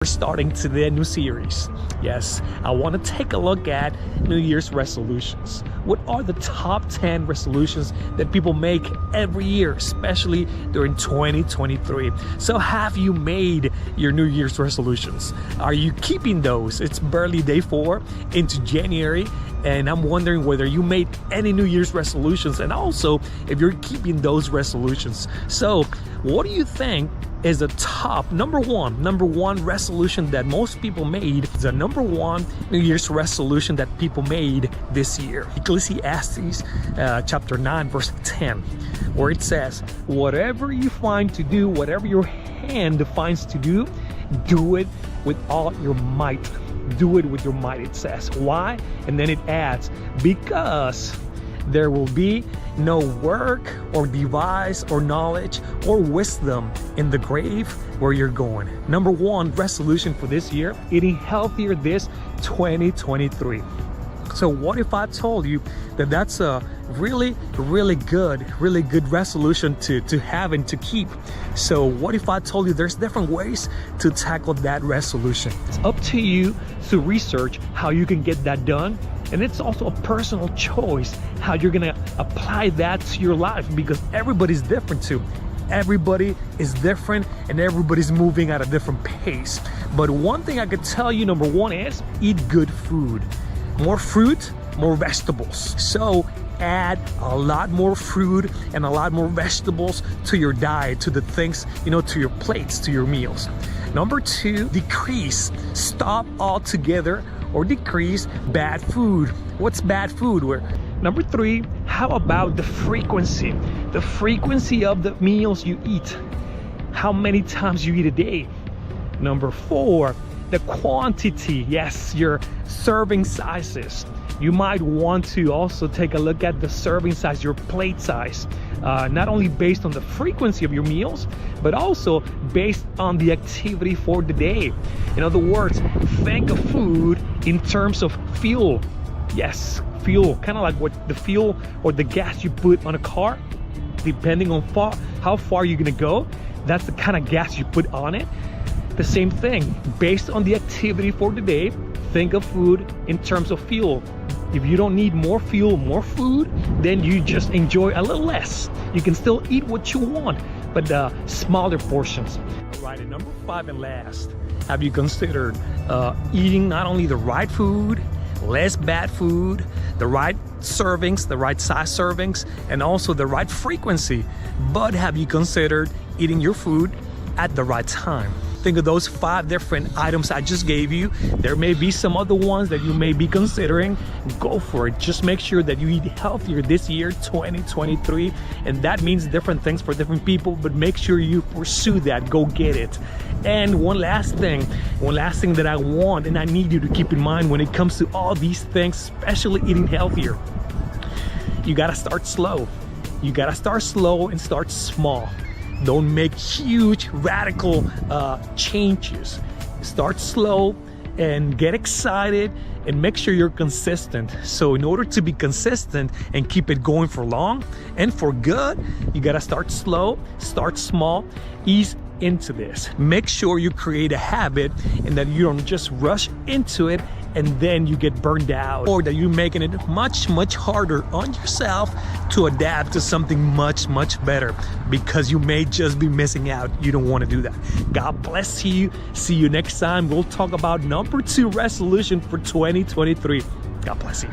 We're starting today a new series. Yes, I want to take a look at New Year's resolutions. What are the top 10 resolutions that people make every year, especially during 2023? So have you made your New Year's resolutions? Are you keeping those? It's barely day 4 into January, and I'm wondering whether you made any New Year's resolutions, and also if you're keeping those resolutions. So what do you think is the top number one resolution that most people made? The number one New Year's resolution that people made this year? Ecclesiastes chapter 9 verse 10, where it says, whatever you find to do, whatever your hand finds to do, do it with all your might. Do it with your might, it says. Why? And then it adds, because there will be no work or device or knowledge or wisdom in the grave where you're going. Number one resolution for this year, eating healthier this 2023. So what if I told you that that's a really good resolution to have and to keep? So what if I told you there's different ways to tackle that resolution? It's up to you to research how you can get that done. And it's also a personal choice how you're gonna apply that to your life, because everybody's different too. Everybody is different and everybody's moving at a different pace. But one thing I could tell you, number one, is eat good food. More fruit, more vegetables. So add a lot more fruit and a lot more vegetables to your diet, to the things, to your plates, to your meals. Number two, decrease, stop altogether or decrease bad food. What's bad food? Number three, how about the frequency? The frequency of the meals you eat. How many times you eat a day? Number four, the quantity. Yes, your serving sizes. You might want to also take a look at the serving size, your plate size, not only based on the frequency of your meals, but also based on the activity for the day. In other words, think of food in terms of fuel. Yes, fuel, kind of like what the fuel or the gas you put on a car, depending on how far you're gonna go, that's the kind of gas you put on it. The same thing, based on the activity for the day, think of food in terms of fuel. If you don't need more fuel, more food, then you just enjoy a little less. You can still eat what you want, but smaller portions. All right, and number 5 and last, have you considered eating not only the right food, less bad food, the right servings, the right size servings, and also the right frequency, but have you considered eating your food at the right time? Think of those 5 different items I just gave you. There may be some other ones that you may be considering. Go for it. Just make sure that you eat healthier this year, 2023. And that means different things for different people, but make sure you pursue that. Go get it. And one last thing that I want and I need you to keep in mind when it comes to all these things, especially eating healthier. You gotta start slow. You gotta start slow and start small. Don't make huge radical changes. Start slow and get excited and make sure you're consistent. So in order to be consistent and keep it going for long and for good, you gotta start slow, start small, ease into this. Make sure you create a habit and that you don't just rush into it and then you get burned out, or that you're making it much harder on yourself to adapt to something much better, because you may just be missing out. You don't want to do that. God bless you. See you next time. We'll talk about number 2 resolution for 2023. God bless you.